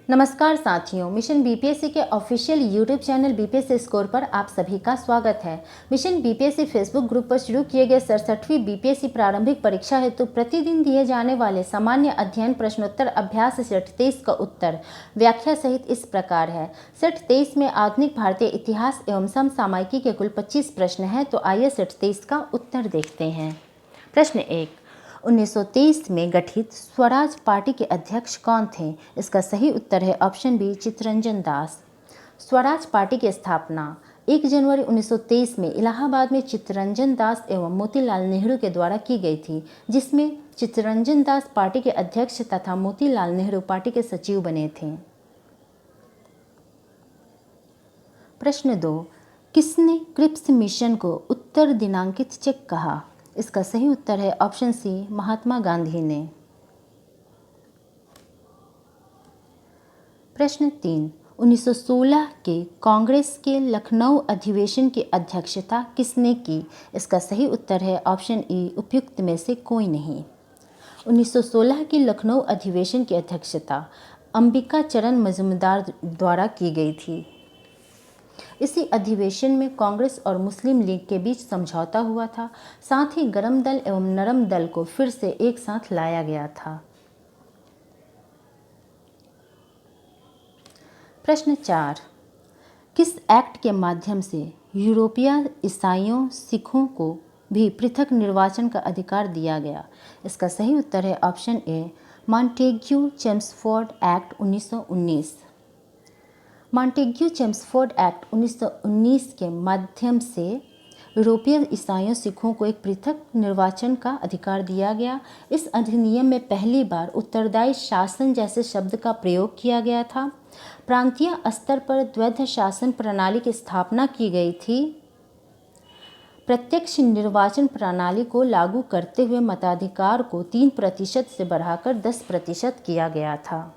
नमस्कार साथियों, mission BPSC के official YouTube channel BPSC score पर आप सभी का स्वागत है। मिशन बीपीएससी फेसबुक ग्रुप पर शुरू किए गए 67वीं बीपीएससी प्रारंभिक परीक्षा हेतु प्रतिदिन दिए जाने वाले सामान्य अध्ययन प्रश्नोत्तर अभ्यास सेट 23 का उत्तर व्याख्या सहित इस प्रकार है। सेट 23 में आधुनिक भारतीय इतिहास एवं समसामयिकी के कुल 25 प्रश्न हैं, तो आइए सेट 23 का उत्तर देखते हैं। प्रश्न 1, 1923 में गठित स्वराज पार्टी के अध्यक्ष कौन थे? इसका सही उत्तर है option B, Chittaranjan Das. Swaraj party की स्थापना 1 जनवरी 1923 में इलाहाबाद में चित्तरंजन दास एवं मोतीलाल नेहरू के द्वारा की गई थी, जिसमें चित्तरंजन दास पार्टी के अध्यक्ष तथा मोतीलाल नेहरू पार्टी के सचिव बने थे। प्रश्न 2, किसने क्रिप्स मिशन को उत्तर दिनांकित चेक कहा? इसका सही उत्तर है ऑप्शन सी, महात्मा गांधी ने। प्रश्न 3, 1916 के कांग्रेस के लखनऊ अधिवेशन की अध्यक्षता किसने की? इसका सही उत्तर है ऑप्शन ई, उपयुक्त में से कोई नहीं। 1916 की लखनऊ अधिवेशन की अध्यक्षता अंबिका चरण मजूमदार द्वारा की गई थी। इसी अधिवेशन में कांग्रेस और मुस्लिम लीग के बीच समझौता हुआ था। साथ ही गरम दल एवं नरम दल को फिर से एक साथ लाया गया था। प्रश्न 4, किस एक्ट के माध्यम से यूरोपीय ईसाइयों सिखों को भी पृथक निर्वाचन का अधिकार दिया गया? इसका सही उत्तर है option A, Montagu Chelmsford Act 1919। Montagu Chelmsford Act 1919 के माध्यम से यूरोपीय ईसाइयों सिखों को एक पृथक निर्वाचन का अधिकार दिया गया। इस अधिनियम में पहली बार उत्तरदायी शासन जैसे शब्द का प्रयोग किया गया था। प्रांतीय स्तर पर द्वैध शासन प्रणाली की स्थापना की गई थी। प्रत्यक्ष निर्वाचन प्रणाली को लागू करते हुए मताधिकार को 3% से बढ़ाकर 10% किया गया था।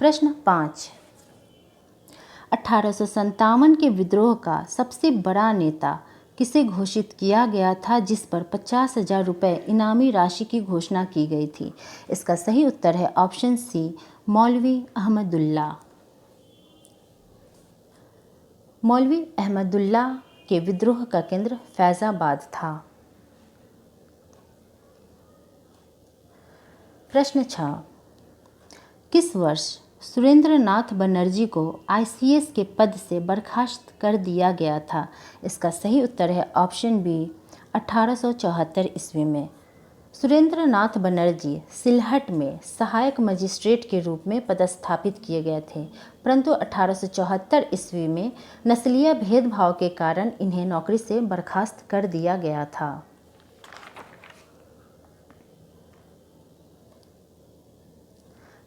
प्रश्न 5, 1857 के विद्रोह का सबसे बड़ा नेता किसे घोषित किया गया था, जिस पर 50,000 रुपये इनामी राशि की घोषणा की गई थी? इसका सही उत्तर है ऑप्शन सी, मौलवी अहमदुल्ला। मौलवी अहमदुल्ला के विद्रोह का केंद्र फैजाबाद था। प्रश्न 6, किस वर्ष सुरेंद्र नाथ बनर्जी को आईसीएस के पद से बर्खास्त कर दिया गया था? इसका सही उत्तर है ऑप्शन बी, 1874 ईस्वी में। सुरेंद्र नाथ बनर्जी सिलहट में सहायक मजिस्ट्रेट के रूप में पदस्थापित किए गए थे, परंतु 1874 ईस्वी में नस्लीय भेदभाव के कारण इन्हें नौकरी से बर्खास्त कर दिया गया था।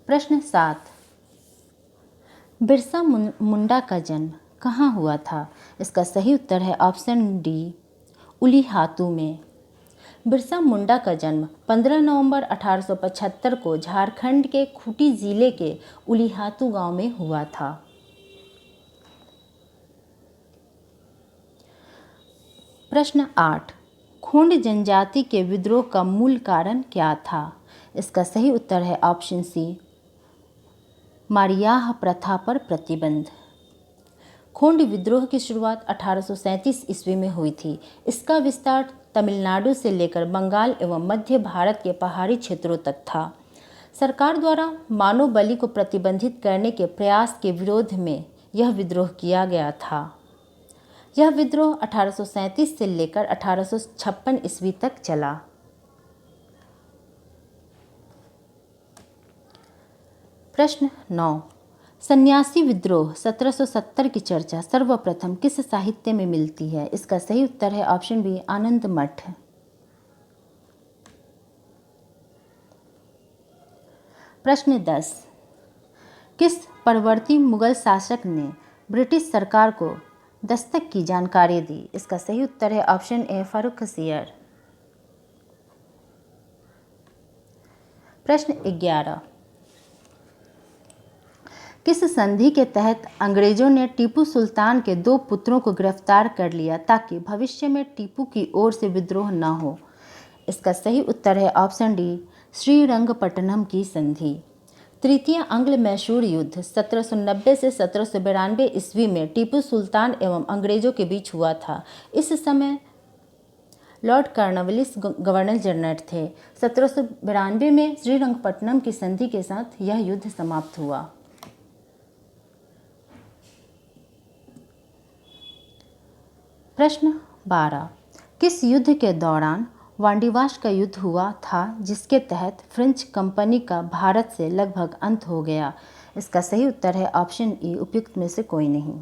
प्रश्न 7, बिरसा मुंडा का जन्म कहाँ हुआ था? इसका सही उत्तर है ऑप्शन डी, उलीहातू में। बिरसा मुंडा का जन्म 15 नवंबर 1875 को झारखंड के खूंटी जिले के उलीहातू गांव में हुआ था। प्रश्न 8, खोंड जनजाति के विद्रोह का मूल कारण क्या था? इसका सही उत्तर है ऑप्शन सी, मारियाह प्रथा पर प्रतिबंध। खोंड विद्रोह की शुरुआत 1837 ईस्वी में हुई थी। इसका विस्तार तमिलनाडु से लेकर बंगाल एवं मध्य भारत के पहाड़ी क्षेत्रों तक था। सरकार द्वारा मानव बलि को प्रतिबंधित करने के प्रयास के विरोध में यह विद्रोह किया गया था। यह विद्रोह 1837 से लेकर 1856 ईस्वी तक चला। प्रश्न 9, सन्यासी विद्रोह 1770 की चर्चा सर्वप्रथम किस साहित्य में मिलती है? इसका सही उत्तर है ऑप्शन बी, आनंद मठ। प्रश्न 10, किस परवर्ती मुगल शासक ने ब्रिटिश सरकार को दस्तक की जानकारी दी? इसका सही उत्तर है ऑप्शन ए, फर्रुखसियर। प्रश्न 11, किस संधि के तहत अंग्रेजों ने टीपू सुल्तान के 2 पुत्रों को गिरफ्तार कर लिया ताकि भविष्य में टीपू की ओर से विद्रोह न हो? इसका सही उत्तर है ऑप्शन डी, श्रीरंगपट्टनम की संधि। तृतीय आंग्ल मैसूर युद्ध 1790 से 1792 ईस्वी में टीपू सुल्तान एवं अंग्रेजों के बीच हुआ था। इस समय लॉर्ड कॉर्नवालिस गवर्नर जनरल थे। 1792 में श्रीरंगपट्टनम की संधि के साथ यह युद्ध समाप्त हुआ। प्रश्न 12। किस युद्ध के दौरान वांडीवाश का युद्ध हुआ था जिसके तहत फ्रेंच कंपनी का भारत से लगभग अंत हो गया? इसका सही उत्तर है ऑप्शन ई, उपयुक्त में से कोई नहीं।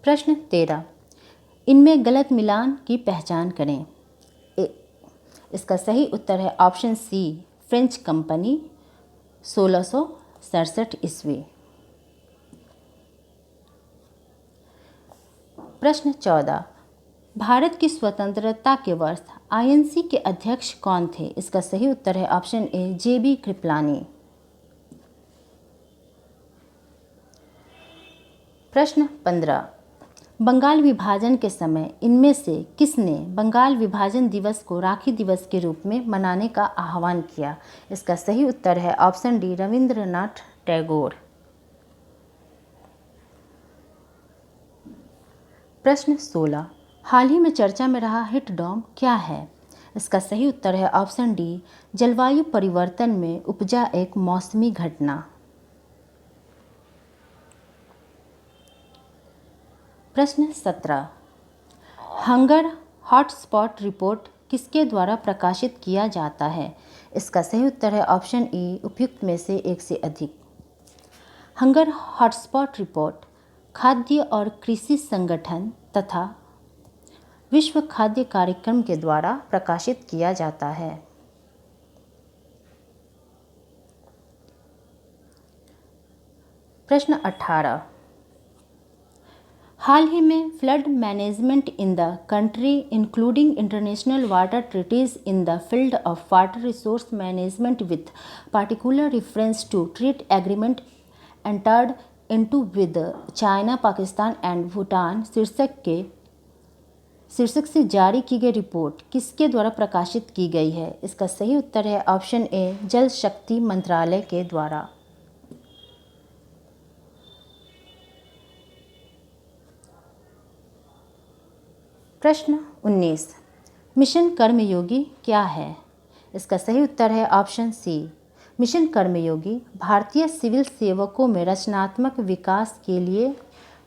प्रश्न 13। इनमें गलत मिलान की पहचान करें। इसका सही उत्तर है ऑप्शन सी, फ्रेंच कंपनी 1667 ईस्वी। प्रश्न 14। भारत की स्वतंत्रता के वर्ष आईएनसी के अध्यक्ष कौन थे? इसका सही उत्तर है ऑप्शन ए, जेबी कृपलानी। प्रश्न 15। बंगाल विभाजन के समय इनमें से किसने बंगाल विभाजन दिवस को राखी दिवस के रूप में मनाने का आह्वान किया? इसका सही उत्तर है ऑप्शन डी, रविंद्रनाथ टैगोर। प्रश्न 16। हाल ही में चर्चा में रहा हीट डोम क्या है? इसका सही उत्तर है ऑप्शन डी, जलवायु परिवर्तन में उपजा एक मौसमी घटना। प्रश्न 17। हंगर हॉटस्पॉट रिपोर्ट किसके द्वारा प्रकाशित किया जाता है? इसका सही उत्तर है ऑप्शन ई, उपयुक्त में से एक से अधिक। हंगर हॉटस्पॉट रिपोर्ट खाद्य और कृषि संगठन तथा विश्व खाद्य कार्यक्रम के द्वारा प्रकाशित किया जाता है। प्रश्न 18। हाल ही में flood management in the country including international water treaties in the field of water resource management with particular reference to treat agreement entered into with China, Pakistan and Bhutan शीर्षक से जारी की गई रिपोर्ट किसके द्वारा प्रकाशित की गई है? इसका सही उत्तर है ऑप्शन ए, जल शक्ति मंत्रालय के द्वारा। प्रश्न 19। मिशन कर्मयोगी क्या है? इसका सही उत्तर है ऑप्शन सी, मिशन कर्मयोगी भारतीय सिविल सेवकों में रचनात्मक विकास के लिए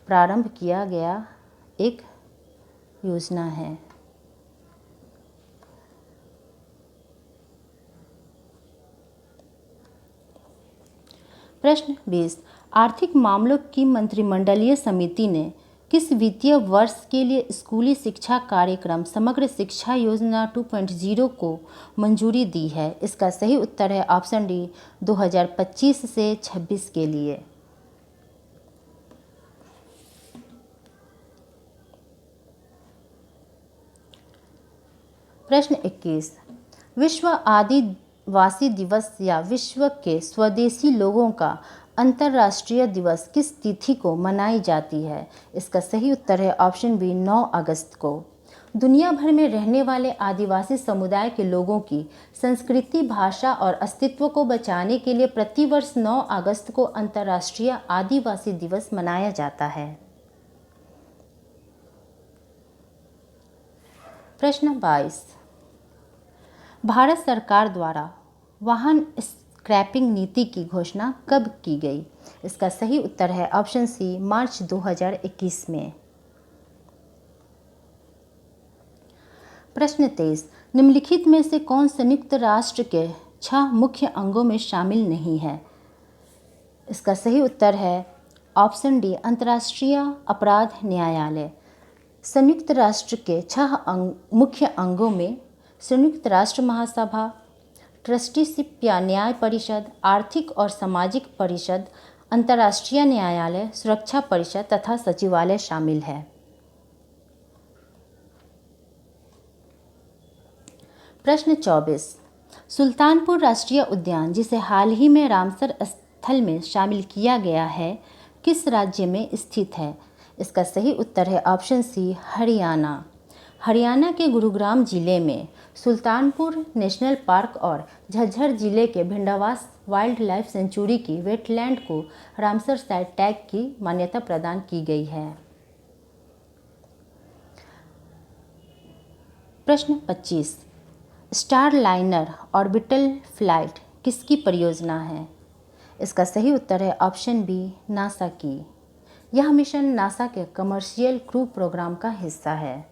प्रारंभ किया गया एक योजना है। प्रश्न 20। आर्थिक मामलों की मंत्रिमंडलीय समिति ने किस वित्तीय वर्ष के लिए स्कूली शिक्षा कार्यक्रम समग्र शिक्षा योजना 2.0 को मंजूरी दी है? इसका सही उत्तर है ऑप्शन डी, 2025 से 26 के लिए। प्रश्न 21। विश्व आदिवासी दिवस या विश्व के स्वदेशी लोगों का अंतर्राष्ट्रीय दिवस किस तिथि को मनाई जाती है? इसका सही उत्तर है ऑप्शन बी, 9 अगस्त को। दुनिया भर में रहने वाले आदिवासी समुदाय के लोगों की संस्कृति, भाषा और अस्तित्व को बचाने के लिए प्रतिवर्ष 9 अगस्त को अंतर्राष्ट्रीय आदिवासी दिवस मनाया जाता है। प्रश्न 22। भारत सरकार द्वारा वाहन स्क्रैपिंग नीति की घोषणा कब की गई? इसका सही उत्तर है ऑप्शन सी, मार्च 2021 में। प्रश्न 23। निम्नलिखित में से कौन संयुक्त राष्ट्र के 6 मुख्य अंगों में शामिल नहीं है? इसका सही उत्तर है ऑप्शन डी, अंतर्राष्ट्रीय अपराध न्यायालय। संयुक्त राष्ट्र के 6 मुख्य अंगों में संयुक्त राष्ट्र महासभा, ट्रस्टीशिप या न्याय परिषद, आर्थिक और सामाजिक परिषद, अंतर्राष्ट्रीय न्यायालय, सुरक्षा परिषद तथा सचिवालय शामिल है। प्रश्न 24। सुल्तानपुर राष्ट्रीय उद्यान, जिसे हाल ही में रामसर स्थल में शामिल किया गया है, किस राज्य में स्थित है? इसका सही उत्तर है ऑप्शन सी हरियाणा। हरियाणा के गुरुग्राम जिले में सुल्तानपुर नेशनल पार्क और झज्जर जिले के भिंडावास वाइल्ड लाइफ सेंचुरी की वेटलैंड को रामसर साइट टैग की मान्यता प्रदान की गई है। प्रश्न 25, स्टारलाइनर ऑर्बिटल फ्लाइट किसकी परियोजना है? इसका सही उत्तर है ऑप्शन बी नासा की। यह मिशन नासा के कमर्शियल क्रू प्रोग्राम का हिस्सा है।